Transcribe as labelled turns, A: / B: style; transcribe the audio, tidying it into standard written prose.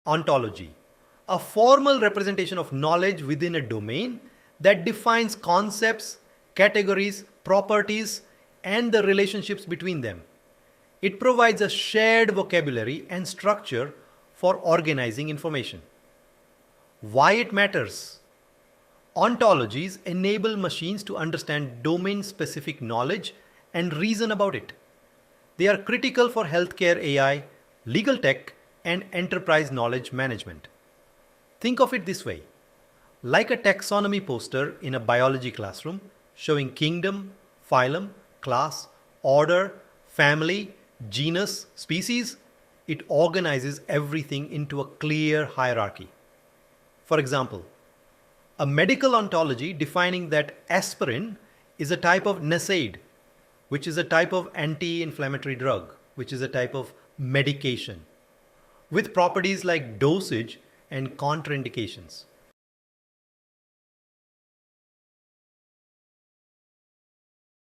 A: Ontology, a formal representation of knowledge within a domain that defines concepts, categories, properties, and the relationships between them. It provides a shared vocabulary and structure for organizing information. Why it matters? Ontologies enable machines to understand domain-specific knowledge and reason about it. They are critical for healthcare AI, legal tech, and enterprise knowledge management. Think of it this way: like a taxonomy poster in a biology classroom showing kingdom, phylum, class, order, family, genus, species, it organizes everything into a clear hierarchy. For example, a medical ontology defining that aspirin is a type of NSAID, which is a type of anti-inflammatory drug, which is a type of medication, with properties like dosage and contraindications.